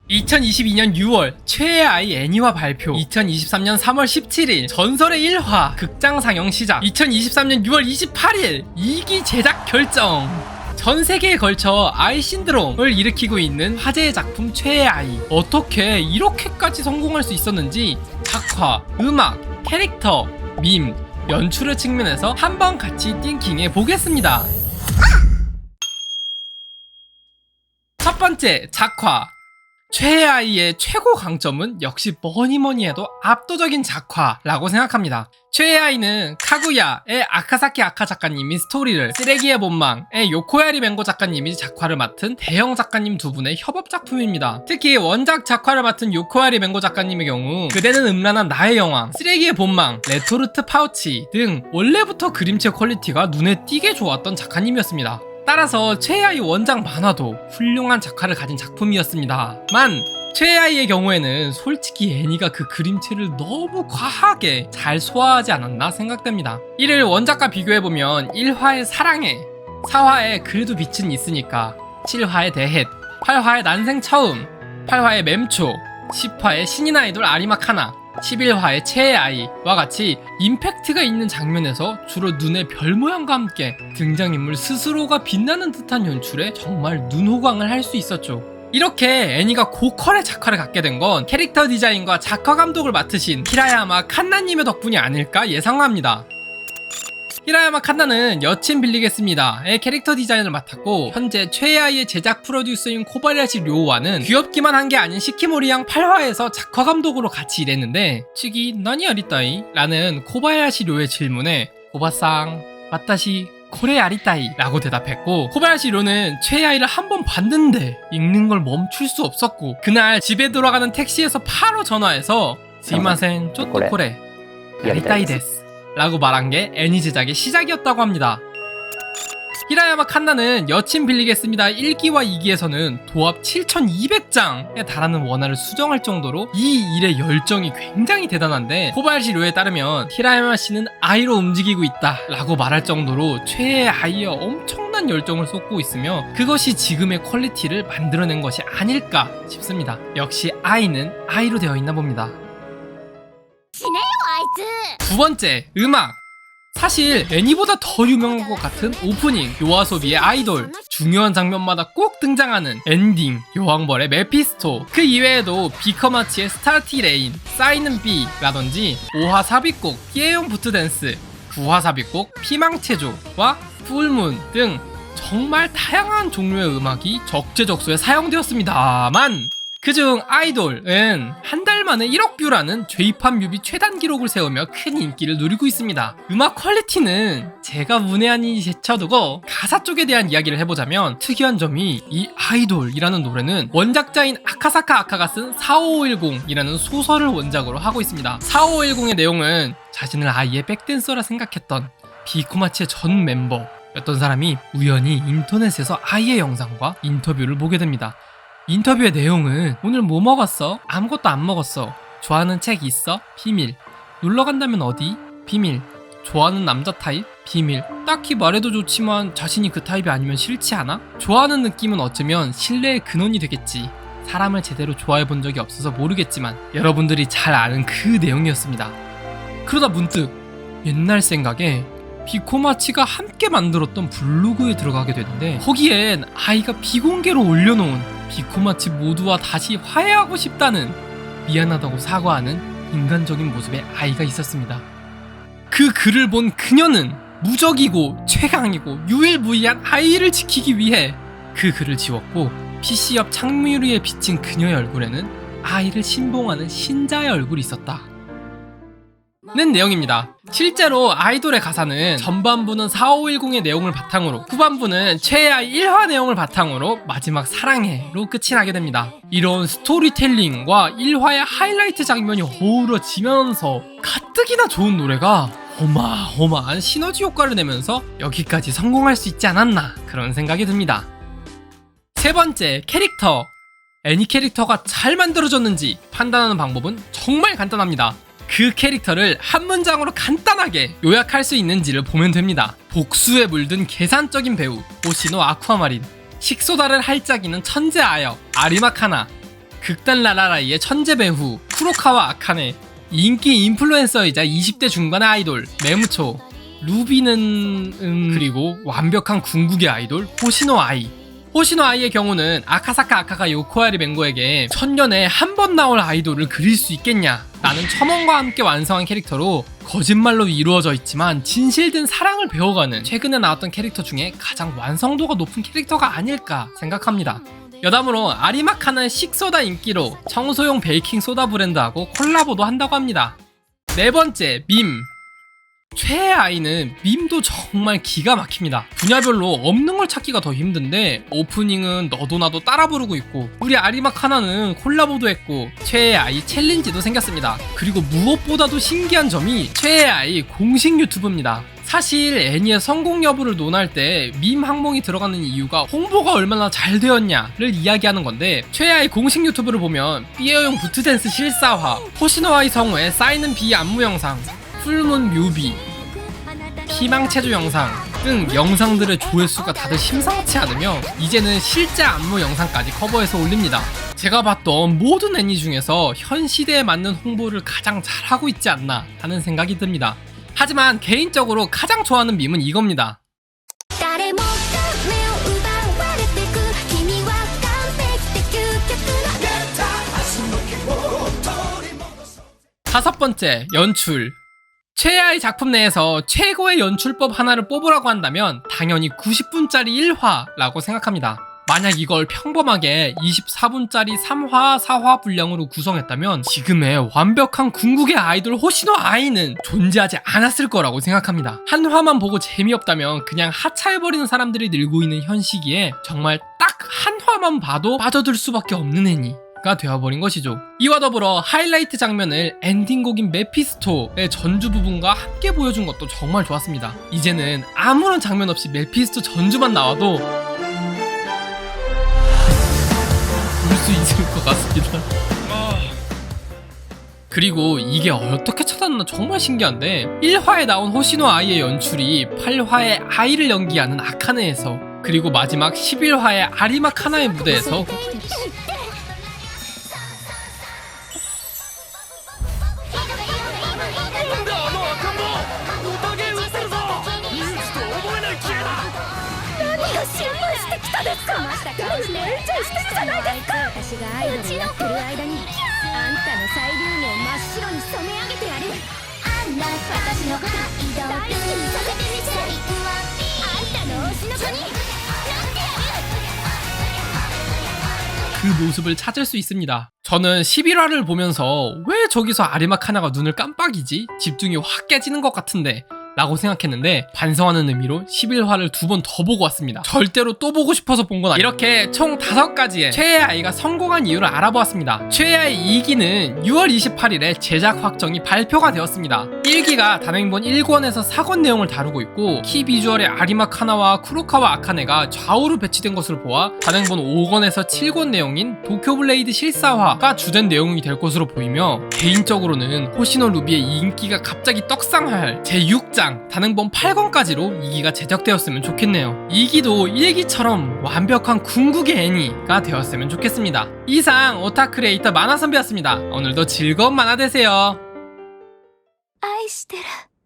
2022년 6월 최애 아이 애니화 발표, 2023년 3월 17일 전설의 1화 극장 상영 시작, 2023년 6월 28일 2기 제작 결정. 전 세계에 걸쳐 아이 신드롬을 일으키고 있는 화제의 작품 최애 아이. 어떻게 이렇게까지 성공할 수 있었는지 작화, 음악, 캐릭터, 밈, 연출의 측면에서 한번 같이 띵킹해 보겠습니다. 첫 번째, 작화. 최애 아이의 최고 강점은 역시 뭐니뭐니 해도 압도적인 작화라고 생각합니다. 최애 아이는 카구야의 아카사키 아카 작가님이 스토리를, 쓰레기의 본망의 요코야리 맹고 작가님이 작화를 맡은 대형 작가님 두 분의 협업 작품입니다. 특히 원작 작화를 맡은 요코야리 맹고 작가님의 경우 그대는 음란한 나의 여왕, 쓰레기의 본망, 레토르트 파우치 등 원래부터 그림체 퀄리티가 눈에 띄게 좋았던 작가님이었습니다. 따라서 최애 아이 원작 만화도 훌륭한 작화를 가진 작품이었습니다만, 최애 아이의 경우에는 솔직히 애니가 그 그림체를 너무 과하게 잘 소화하지 않았나 생각됩니다. 이를 원작과 비교해보면 1화의 사랑해, 4화에 그래도 빛은 있으니까, 7화의 대헷, 8화의 난생 처음, 8화의 맴초, 10화의 신인 아이돌 아리마카나, 11화의 최애 아이와 같이 임팩트가 있는 장면에서 주로 눈의 별 모양과 함께 등장인물 스스로가 빛나는 듯한 연출에 정말 눈호강을 할 수 있었죠. 이렇게 애니가 고퀄의 작화를 갖게 된 건 캐릭터 디자인과 작화 감독을 맡으신 히라야마 칸나님의 덕분이 아닐까 예상합니다. 히라야마 칸나는 여친 빌리겠습니다의 캐릭터 디자인을 맡았고, 현재 최애 아이의 제작 프로듀서인 코바야시 료와는 귀엽기만 한 게 아닌 시키모리 양 8화에서 작화 감독으로 같이 일했는데, 치기 나니 아리따이? 라는 코바야시 료의 질문에 코바상 와타시 코레 아리따이 라고 대답했고, 코바야시 료는 최애 아이를 한 번 봤는데 읽는 걸 멈출 수 없었고, 그날 집에 돌아가는 택시에서 바로 전화해서 스이마센 쪼또 코레 아리따이 데스 라고 말한 게 애니 제작의 시작이었다고 합니다. 히라야마 칸나는 여친 빌리겠습니다 1기와 2기에서는 도합 7200장에 달하는 원화를 수정할 정도로 이 일의 열정이 굉장히 대단한데, 코바야시 료에 따르면 히라야마 씨는 아이로 움직이고 있다 라고 말할 정도로 최애 아이에 엄청난 열정을 쏟고 있으며, 그것이 지금의 퀄리티를 만들어낸 것이 아닐까 싶습니다. 역시 아이는 아이로 되어 있나 봅니다. 두 번째, 음악. 사실 애니보다 더 유명한 것 같은 오프닝 요아소비의 아이돌, 중요한 장면마다 꼭 등장하는 엔딩 여왕벌의 메피스토, 그 이외에도 비커마치의 스타티 레인, 쌓이는 비라든지 5화 삽입곡 끼에용 부트댄스, 9화 삽입곡 피망체조와 풀문 등 정말 다양한 종류의 음악이 적재적소에 사용되었습니다만, 그중 아이돌은 한 달 만에 1억 뷰라는 J-POP 뮤비 최단 기록을 세우며 큰 인기를 누리고 있습니다. 음악 퀄리티는 제가 문외 아니니 제쳐두고 가사 쪽에 대한 이야기를 해보자면, 특이한 점이 이 아이돌이라는 노래는 원작자인 아카사카 아카가 쓴 45510이라는 소설을 원작으로 하고 있습니다. 45510의 내용은 자신을 아이의 백댄서라 생각했던 비코마치의 전 멤버였던 사람이 우연히 인터넷에서 아이의 영상과 인터뷰를 보게 됩니다. 인터뷰의 내용은 오늘 뭐 먹었어? 아무것도 안 먹었어. 좋아하는 책 있어? 비밀. 놀러 간다면 어디? 비밀. 좋아하는 남자 타입? 비밀. 딱히 말해도 좋지만 자신이 그 타입이 아니면 싫지 않아? 좋아하는 느낌은 어쩌면 신뢰의 근원이 되겠지. 사람을 제대로 좋아해 본 적이 없어서 모르겠지만 여러분들이 잘 아는 그 내용이었습니다. 그러다 문득 옛날 생각에 비코마치가 함께 만들었던 블로그에 들어가게 되는데, 거기엔 아이가 비공개로 올려놓은 비코마치 모두와 다시 화해하고 싶다는, 미안하다고 사과하는 인간적인 모습의 아이가 있었습니다. 그 글을 본 그녀는 무적이고 최강이고 유일무이한 아이를 지키기 위해 그 글을 지웠고, PC 옆 창문 위에 비친 그녀의 얼굴에는 아이를 신봉하는 신자의 얼굴이 있었다 는 내용입니다. 실제로 아이돌의 가사는 전반부는 4510의 내용을 바탕으로, 후반부는 최애 아이 1화 내용을 바탕으로 마지막 사랑해로 끝이 나게 됩니다. 이런 스토리텔링과 1화의 하이라이트 장면이 어우러지면서 가뜩이나 좋은 노래가 어마어마한 시너지 효과를 내면서 여기까지 성공할 수 있지 않았나, 그런 생각이 듭니다. 세 번째, 캐릭터. 애니 캐릭터가 잘 만들어졌는지 판단하는 방법은 정말 간단합니다. 그 캐릭터를 한 문장으로 간단하게 요약할 수 있는지를 보면 됩니다. 복수에 물든 계산적인 배우 오시노 아쿠아마린, 식소다를 할짝이는 천재 아역 아리마카나, 극단 라라라이의 천재 배우 쿠로카와 아카네, 인기 인플루엔서이자 20대 중반의 아이돌 메무초, 루비는 그리고 완벽한 궁극의 아이돌 호시노 아이. 호시노 아이의 경우는 아카사카 아카가 요코하리 맹고에게 천년에 한 번 나올 아이돌을 그릴 수 있겠냐, 나는 첨언과 함께 완성한 캐릭터로 거짓말로 이루어져 있지만 진실된 사랑을 배워가는 최근에 나왔던 캐릭터 중에 가장 완성도가 높은 캐릭터가 아닐까 생각합니다. 여담으로 아리마카는 식소다 인기로 청소용 베이킹 소다 브랜드하고 콜라보도 한다고 합니다. 네 번째, 밈. 최애 아이는 밈도 정말 기가 막힙니다. 분야별로 없는 걸 찾기가 더 힘든데 오프닝은 너도 나도 따라 부르고 있고, 우리 아리마카나는 콜라보도 했고 최애 아이 챌린지도 생겼습니다. 그리고 무엇보다도 신기한 점이 최애 아이 공식 유튜브입니다. 사실 애니의 성공 여부를 논할 때 밈 항목이 들어가는 이유가 홍보가 얼마나 잘 되었냐를 이야기하는 건데, 최애아이 공식 유튜브를 보면 삐에용 부트댄스 실사화, 호시노아이 성우의 사인은 비 안무 영상, 풀문 뮤비, 희망체조 영상 등 영상들의 조회수가 다들 심상치 않으며 이제는 실제 안무 영상까지 커버해서 올립니다. 제가 봤던 모든 애니 중에서 현 시대에 맞는 홍보를 가장 잘하고 있지 않나 하는 생각이 듭니다. 하지만 개인적으로 가장 좋아하는 밈은 이겁니다. 다섯 번째, 연출. 최애아이 작품 내에서 최고의 연출법 하나를 뽑으라고 한다면 당연히 90분짜리 1화라고 생각합니다. 만약 이걸 평범하게 24분짜리 3화, 4화 분량으로 구성했다면 지금의 완벽한 궁극의 아이돌 호시노 아이는 존재하지 않았을 거라고 생각합니다. 한 화만 보고 재미없다면 그냥 하차해버리는 사람들이 늘고 있는 현 시기에 정말 딱 한 화만 봐도 빠져들 수밖에 없는 애니가 되어버린 것이죠. 이와 더불어 하이라이트 장면을 엔딩곡인 메피스토의 전주 부분과 함께 보여준 것도 정말 좋았습니다. 이제는 아무런 장면 없이 메피스토 전주만 나와도 울 수 있을 것 같습니다. 그리고 이게 어떻게 찾았나 정말 신기한데, 1화에 나온 호시노 아이의 연출이 8화에 아이를 연기하는 아카네에서, 그리고 마지막 11화의 아리마 카나의 무대에서 그 모습을 찾을 수 있습니다. 저는 11화를 보면서 왜 저기서 아리마 카나가 눈을 깜빡이지? 집중이 확 깨지는 것 같은데 라고 생각했는데, 반성하는 의미로 11화를 2번 더 보고 왔습니다. 절대로 또 보고 싶어서 본 건 아니에요. 이렇게 총 5가지의 최애 아이가 성공한 이유를 알아보았습니다. 최애 아이 2기는 6월 28일에 제작 확정이 발표가 되었습니다. 1기가 단행본 1권에서 4권 내용을 다루고 있고, 키 비주얼의 아리마 카나와 쿠로카와 아카네가 좌우로 배치된 것을 보아 단행본 5권에서 7권 내용인 도쿄 블레이드 실사화가 주된 내용이 될 것으로 보이며, 개인적으로는 호시노 루비의 인기가 갑자기 떡상할 제6장 단행본 8권까지로 2기가 제작되었으면 좋겠네요. 2기도 1기처럼 완벽한 궁극의 애니가 되었으면 좋겠습니다. 이상 오타 크리에이터 만화선배였습니다. 오늘도 즐거운 만화 되세요. 愛してる